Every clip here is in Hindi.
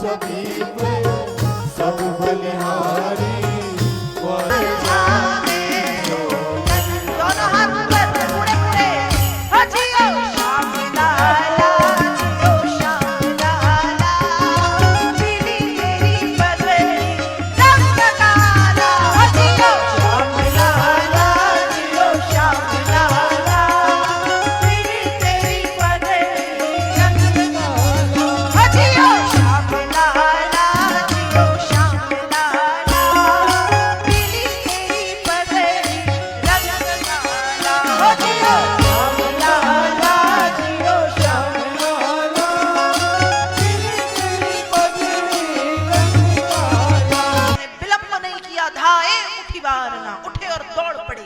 सभी में सब बलिहारी दोनों हाथ ऊपर पूरे पूरे हजियो श्याम लाला जियो श्याम लाला पीली तेरी पगड़ी रंग काला हजियो श्याम लाला जियो श्याम लाला पीली तेरी पगड़ी रंग काला हजियो श्याम लाला जियो श्याम लाला पीली तेरी पगड़ी रंग काला हजियो श्याम लाला जियो श्याम लाला पीली तेरी पगड़ी रंग काला। विलंब नहीं किया, धाए उठी बार ना उठे और दौड़ पड़े।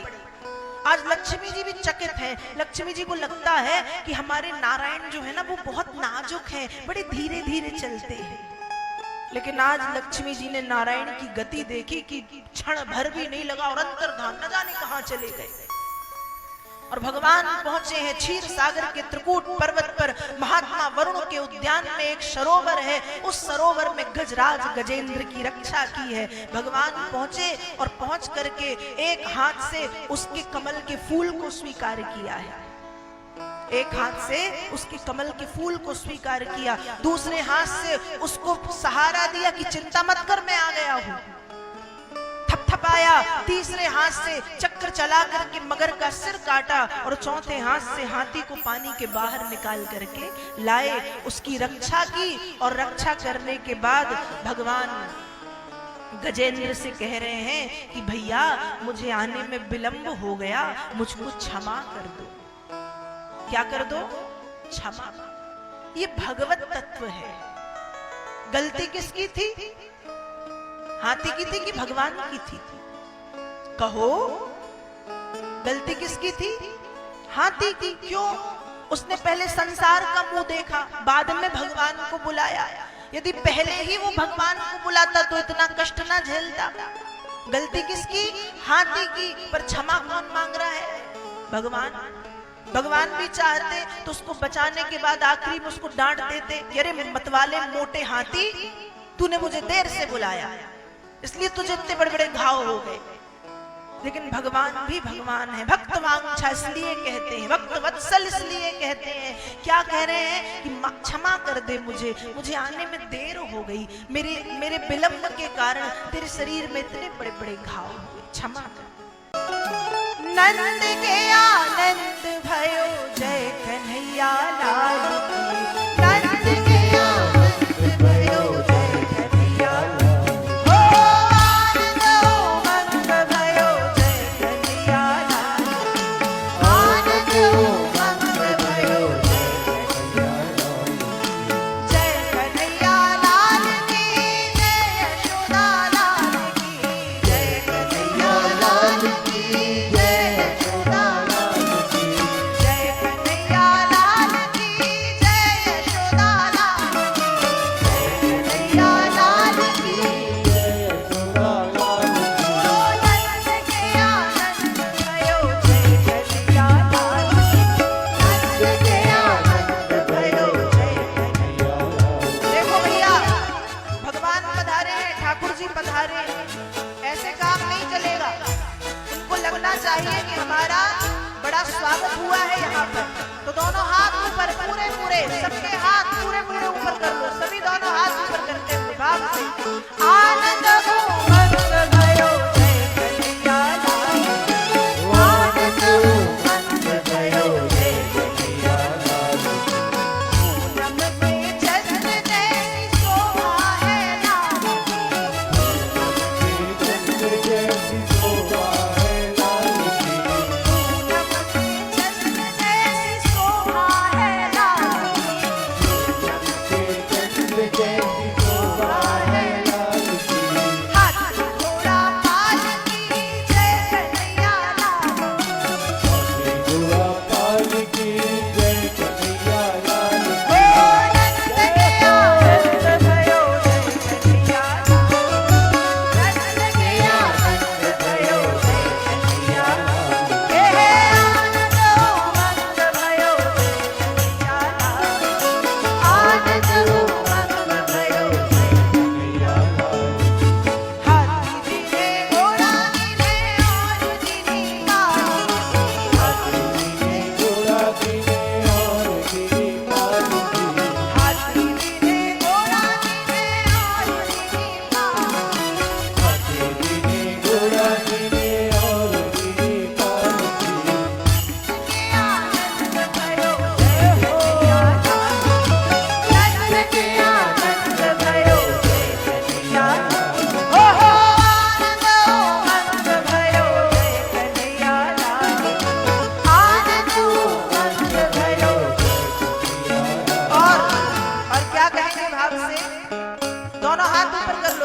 आज लक्ष्मी जी भी चकित है। लक्ष्मी जी को लगता है कि हमारे नारायण जो है ना वो बहुत नाजुक है, बड़े धीरे धीरे चलते हैं। लेकिन आज लक्ष्मी जी ने नारायण की गति देखी कि क्षण भर भी नहीं लगा और अंतर्धान न जाने कहां चले गए। और भगवान पहुंचे हैं क्षीर सागर के त्रिकूट पर्वत पर। महात्मा वरुण के उद्यान में एक सरोवर है, उस सरोवर में गजराज गजेंद्र की रक्षा की है। भगवान पहुंचे और पहुंच करके एक हाथ से उसके कमल के फूल को स्वीकार किया है। एक हाथ से उसके कमल के फूल को स्वीकार किया, दूसरे हाथ से उसको सहारा दिया कि चिंता मत कर, मैं आ गया हूं। थपथपाया, तीसरे हाथ से चक्र चला करके मगर का सिर काटा और चौथे हाथ से हाथी को पानी के बाहर निकाल करके लाए, उसकी रक्षा की। और रक्षा करने के बाद भगवान गजेंद्र से कह रहे हैं कि भैया मुझे आने में विलंब हो गया, मुझको क्षमा कर दो। क्या कर दो? क्षमा। ये भगवत तत्व है। गलती किसकी थी? हाथी की थी कि भगवान की थी? कहो, गलती किसकी थी? हाथी की। क्यों? उसने पहले संसार का मुंह देखा, बाद में भगवान को बुलाया। यदि पहले ही वो भगवान को बुलाता तो इतना कष्ट ना झेलता। गलती किसकी? हाथी की। पर क्षमा कौन मांग रहा है? भगवान। भगवान भी चाहते तो उसको बचाने के बाद आखिरी में उसको डांट देते, अरे मतवाले मोटे हाथी, तूने मुझे देर से बुलाया, इसलिए तुझे इतने बड़े बड़े घाव हो गए। लेकिन भगवान भी भगवान है। भक्त वांछा इसलिए कहते हैं, भक्त वत्सल इसलिए कहते हैं। क्या कह रहे हैं कि क्षमा कर दे मुझे आने में देर हो गई, मेरे विलंब के कारण तेरे शरीर में इतने बड़े बड़े घाव हुए, क्षमा कर। नंद के आनंद भयो जय कन्हैया लाल की। नंद के आनंद भयो जय कन्हैया लाल की। हो आनंद उमंग भयो जय कन्हैया लाल की। आनंद उमंग भयो जय कन्हैया लाल की। जय यशोदा लाल की। जय कन्हैया लाल की। जय यशोदा लाल की। जय कन्हैया लाल की।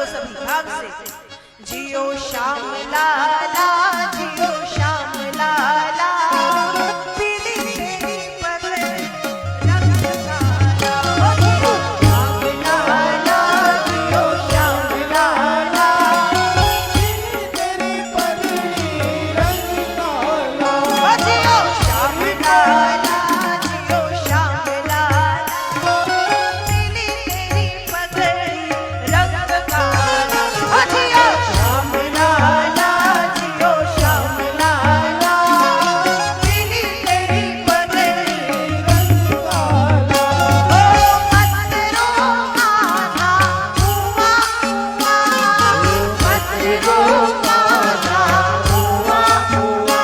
सभी भाग से। जियो श्याम लाला, जियो श्याम लाला, पीली तेरी पगड़ी रंग काला। ओ जियो श्याम लाला, जियो श्याम लाला, तेरी पगड़ी रंग काला। ओ जियो श्याम लाला, जियो श्याम लाला, पीली तेरी पगड़ी रंग काला। ओ जियो श्याम लाला, जियो श्याम लाला, पीली तेरी पगड़ी रंग काला। ओ मत रो माधा हुआ हुआ, मत रो माधा हुआ हुआ,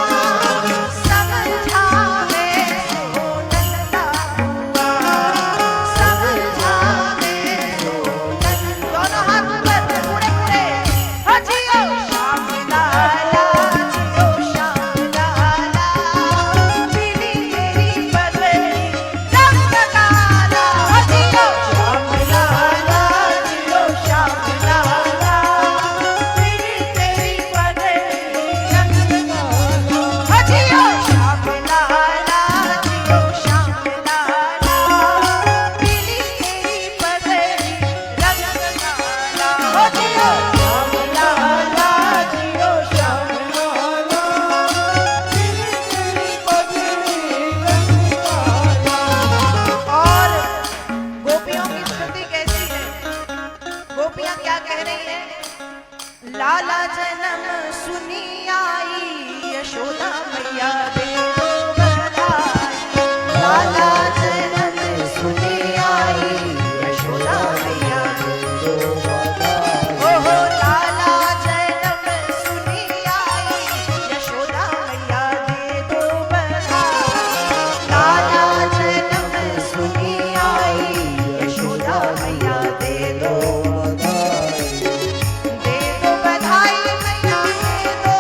समझावे सो नंदा हुआ, समझावे सो नंदा। दोनों हाथ ऊपर पूरे पूरे। ओ जियो श्याम लाला, जियो श्याम लाला, पीली तेरी पगड़ी रंग काला। ओ जियो श्याम लाला, जियो श्याम लाला, पीली तेरी पगड़ी रंग काला। ओ जियो श्याम लाला, जियो श्याम लाला, पीली तेरी पगड़ी रंग काला। ओ जियो श्याम लाला, जियो श्याम तेरी पगड़ी रंग काला। और गोपियों की स्तुति कैसी है? गोपियां क्या कह रही हैं? लाला जन्म सुनी आई, यशोदा मैया दे दो बधाई। लाला जन्म सुनी आई, यशोदा मैया दे दो बधाई। ओहो लाला जन्म सुनी आई, यशोदा मैया दे दो बधाई। लाला जन्म सुनी आई, यशोदा मैया दे दो बधाई। दे दो बधाई मैया, दे दो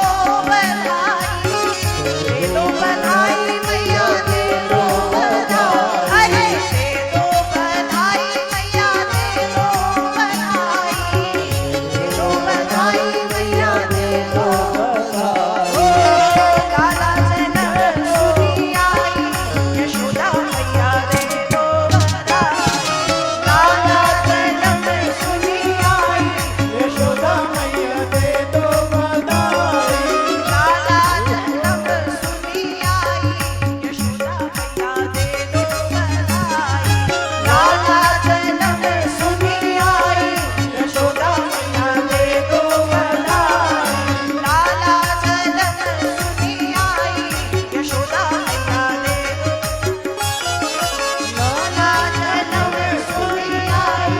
बधाई, दे दो बधाई मैया, दे दो बधाई। अरे दे दो बधाई मैया, दे दो बधाई, दे दो बधाई मैया, दे दो बधाई। ओ लाला जन्म सुनी आई, यशोदा मैया दे दो बधाई। लाला जन्म सुनी आई, यशोदा मैया दे दो बधाई। लाला जन्म सुनी आई, यशोदा मैया दे दो बधाई। लाला जन्म सुनी आई, यशोदा मैया दे दो बधाई। लाला जन्म सुनी आई, यशोदा मैया दे दो। लाला जन्म सुनी आई,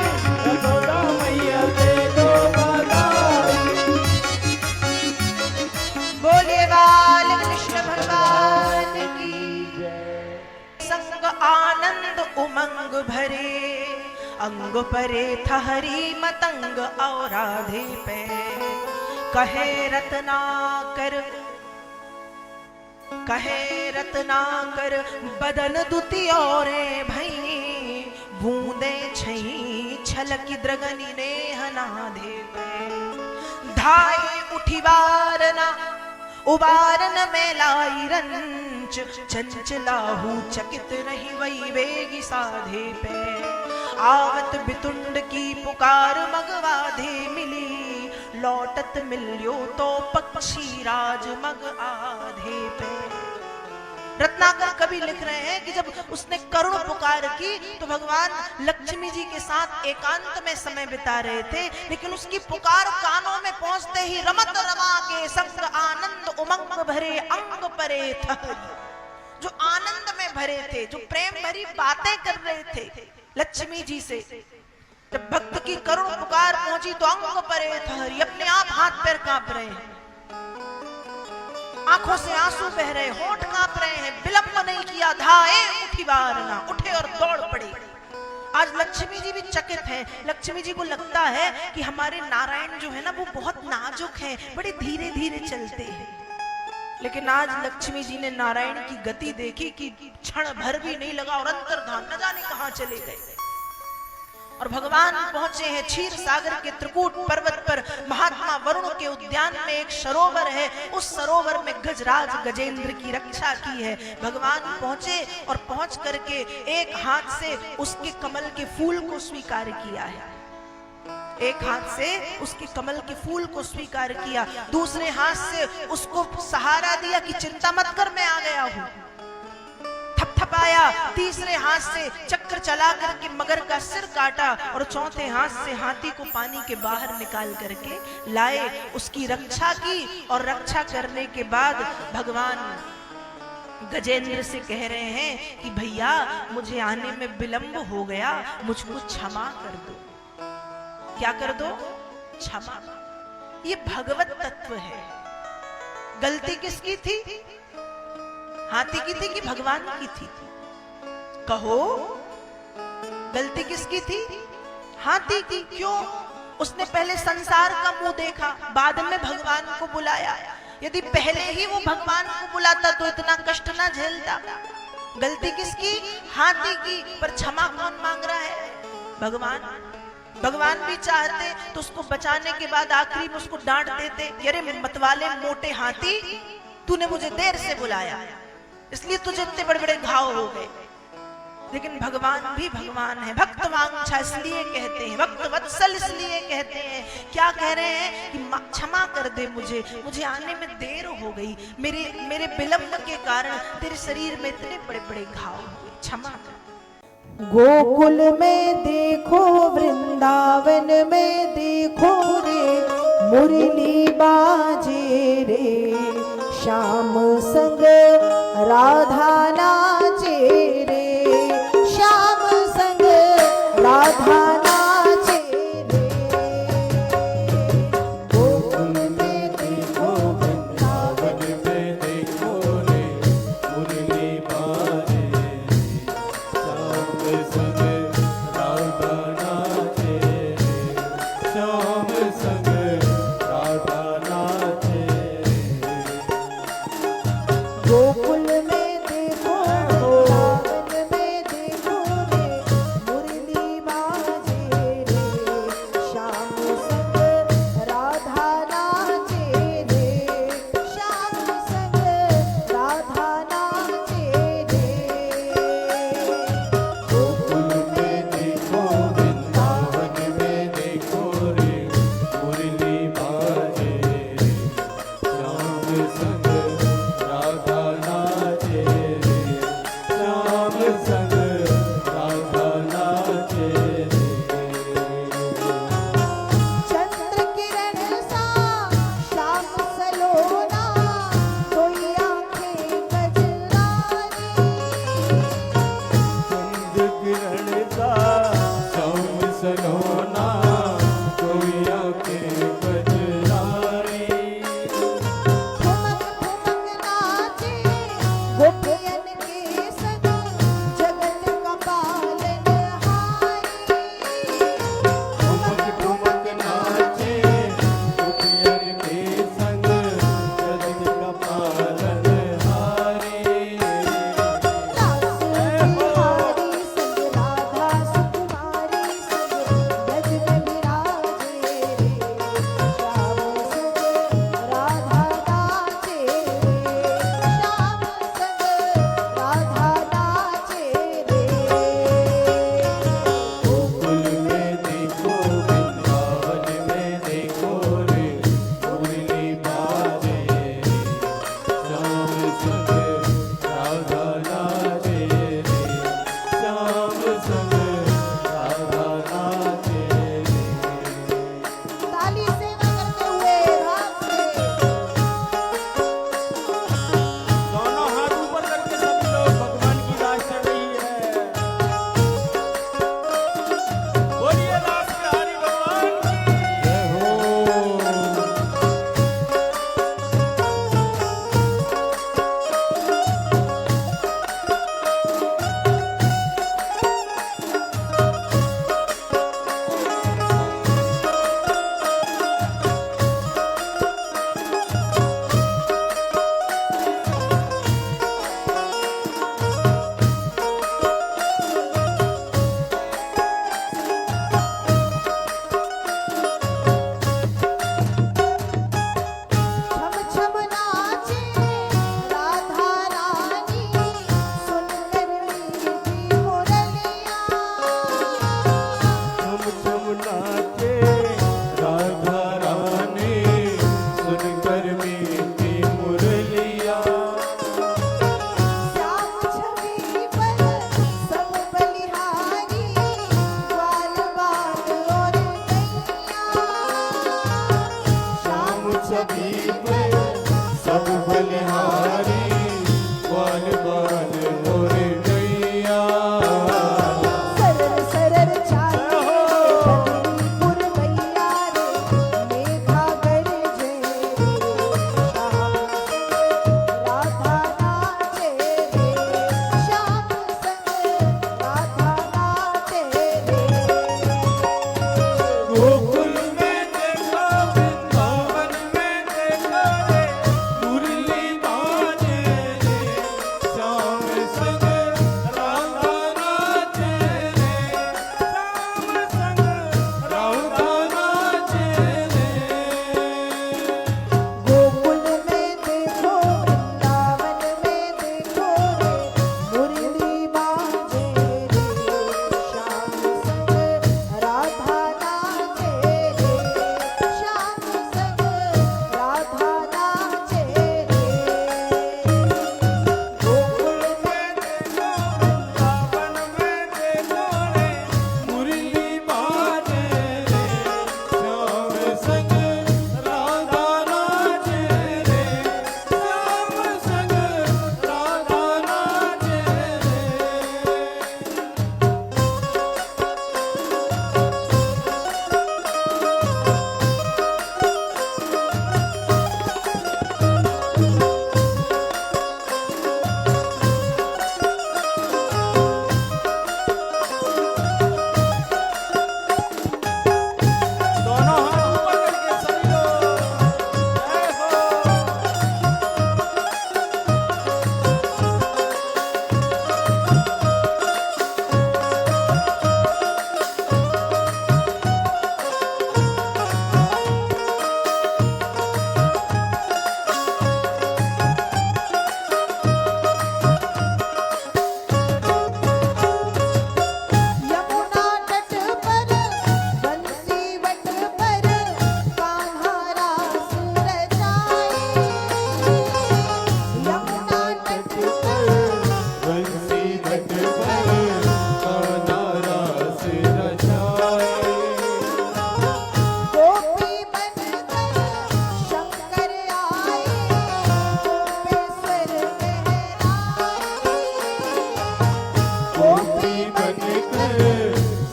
यशोदा मैया दे दो बधाई। बोलिए बाल कृष्ण भगवान की संग आनंद उमंग भरे, अंग परे ठहरी मतंग और राधे पे। कहे रत्नाकर, कहे रत्नाकर बदन दुति और भई, बूंदे छई छलकी द्रगनी ने हनाधे पे। धाई उठी वारना उबारन में लाई रंच, चंचलाहू चकित रही वही वेगी साधे पे। आवत बितुंड की पुकार मगवाधे मिली, लौटत मिलियो तो पक्षी राज मग आधे पे। रत्नाकर कवि लिख रहे हैं कि जब उसने करुण पुकार की तो भगवान लक्ष्मी जी के साथ एकांत में समय बिता रहे थे, लेकिन उसकी पुकार कानों में पहुंचते ही रमत रमा के संग आनंद उमंग भरे, अंग परे ठहरी। जो आनंद में भरे थे, जो प्रेम भरी बातें कर रहे थे लक्ष्मी जी से, जब भक्त की करुण पुकार पहुंची तो अंग परे ठहरी, अपने आप हाथ पैर कांप रहे हैं, आंखों से आंसू बह रहे, होंठ कांप रहे हैं। विलंब नहीं किया, धाए उठी वारना, उठे और दौड़ पड़े। आज लक्ष्मी जी भी चकित हैं। लक्ष्मी जी को लगता है कि हमारे नारायण जो है ना वो बहुत नाजुक हैं, बड़े धीरे धीरे चलते हैं। लेकिन आज लक्ष्मी जी ने नारायण की गति देखी कि क्षण भर भी नहीं लगा और अंतर्धान न जाने कहां चले गए। और भगवान पहुंचे हैं क्षीर सागर के त्रिकूट पर्वत पर। महात्मा वरुण के उद्यान में एक सरोवर है, उस सरोवर में गजराज गजेंद्र की रक्षा की है। भगवान पहुंचे और पहुंच करके एक हाथ से उसके कमल के फूल को स्वीकार किया है, एक हाथ से उसके कमल के फूल को स्वीकार किया, दूसरे हाथ से उसको सहारा दिया कि चिंता मत कर, मैं आ गया हूं। थपथपाया, तीसरे हाथ से चक्र चला करके मगर का सिर काटा और चौथे हाथ से हाथी को पानी के बाहर निकाल करके लाए, उसकी रक्षा की। और रक्षा करने के बाद भगवान गजेंद्र से कह रहे हैं कि भैया मुझे आने में विलंब हो गया, मुझको क्षमा कर दो। क्या कर दो? क्षमा। ये भगवत तत्व है। गलती किसकी थी? हाथी की थी कि भगवान की थी? कहो, गलती किसकी थी? हाथी की। क्यों? उसने पहले संसार का मुंह देखा, बाद में भगवान को बुलाया। यदि पहले ही वो भगवान को बुलाता तो इतना कष्ट ना झेलता। गलती किसकी? हाथी की। पर क्षमा कौन मांग रहा है? भगवान। भगवान भी चाहते तो उसको बचाने के बाद आखिरी में उसको डांट देते कि अरे मतवाले मोटे हाथी, तूने मुझे देर से बुलाया, इसलिए तुझे इतने बड़े बड़े घाव हो गए। लेकिन भगवान भी भगवान है। भक्त वांछा इसलिए कहते हैं, भक्त वत्सल इसलिए कहते हैं। क्या कह रहे हैं कि क्षमा कर दे, मुझे आने में देर हो गई, मेरे विलंब के कारण तेरे शरीर में इतने बड़े बड़े घाव हुए, क्षमा कर। गोकुल में देखो, वृंदावन में देखो रे, मुरली बाजे रे, श्याम संग राधा नाचे रे, श्याम संग राधा नाचे रे। गोकुल में देखो, वृंदावन में देखो रे, मुरली बाजे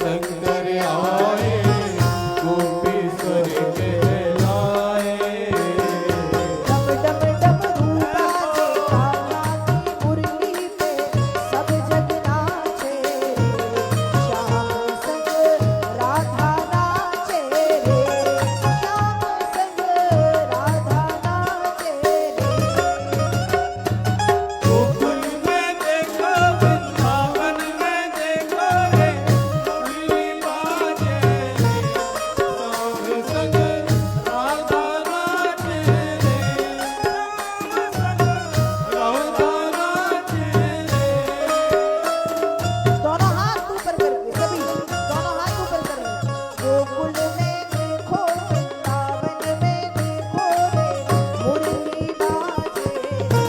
शंकर आए गोपीश्वर कहलाए। डम डम डमरू बाजे कान्हा की मुरली पे सब जग नाचे रे। श्याम संग राधा नाचे रे। श्याम संग राधा नाचे रे। गोकुल में देखो वृंदावन में देखो रे मुरली बाजे रे। श्याम संग राधा नाचे रे। श्याम संग राधा नाचे रे। दोनों हाथ ऊपर करके सभी दोनों हाथ ऊपर करें। गोकुल में देखो वृंदावन में देखो रे मुरली बाजे रे।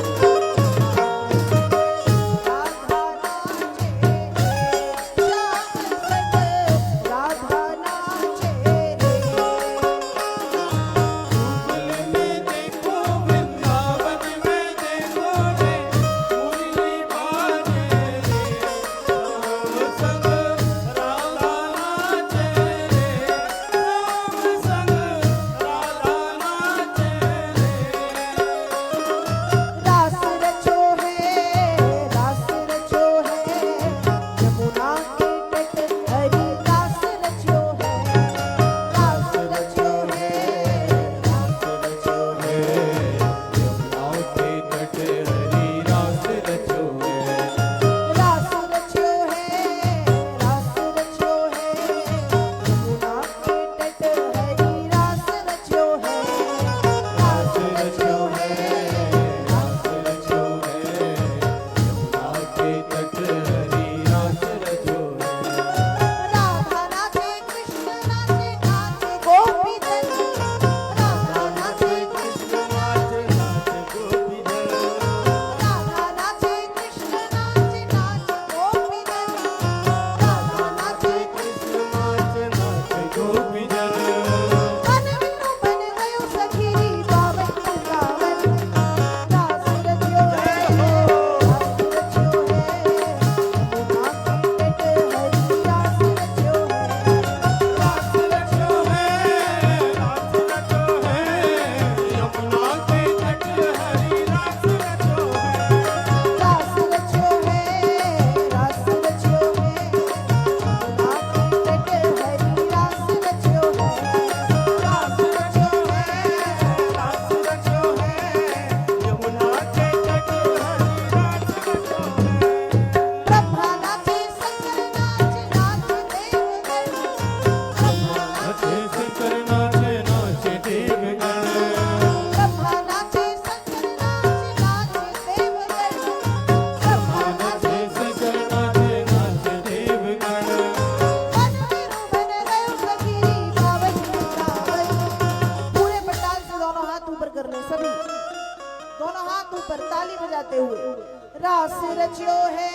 राधा नाचे रे। श्याम संग राधा नाचे रे। में देखो वृंदावन में देखो रे मुरली बाजे रे। श्याम संग राधा नाचे रे। श्याम संग राधा नाचे रे। रास रचो है यमुना के तट हरि रास रचो है। रास रचो है यमुना के तट हरि रास रचो है। रास रचो है यमुना के तट हरि रास रचो है। रास रचो है यमुना के तट हरि रास रचो है। राधा नाचे कृष्ण नाचे नाचे गोपी जन। राधा नाचे कृष्ण नाच नाच गोपी जन। राधा नाचे कृष्ण नाचे नाचे गोपी जन। राधा नाचे कृष्ण नाच नाच गोपी जन। मन बिनु बन गयो सखी पावन वृंदावन। रास रच्यो है यमुना के तट हरि रास रच्यो है। रास रचो है यमुना के तट हरि रास रचो है। रास रच्यो है यमुना के तट हरि रास रच्यो है। रास रच्यो है यमुना के तट हरि रास रचो है। ब्रह्मा नाचे शंकर नाचे नाचे देवगण। ब्रह्मा नाचे शंकर नाचे नाचे देवगण। ब्रह्मा नाचे शंकर नाचे नाचे देवगण। ब्रह्मा नाचे शंकर नाचे नाचे देवगण। मन बिनु बन गयो सखी पावन वृंदावन। पूरे पंडाल से दोनों हाथ ऊपर कर ले सभी दोनों हाथ ऊपर ताली बजाते हुए। रास रच्यो है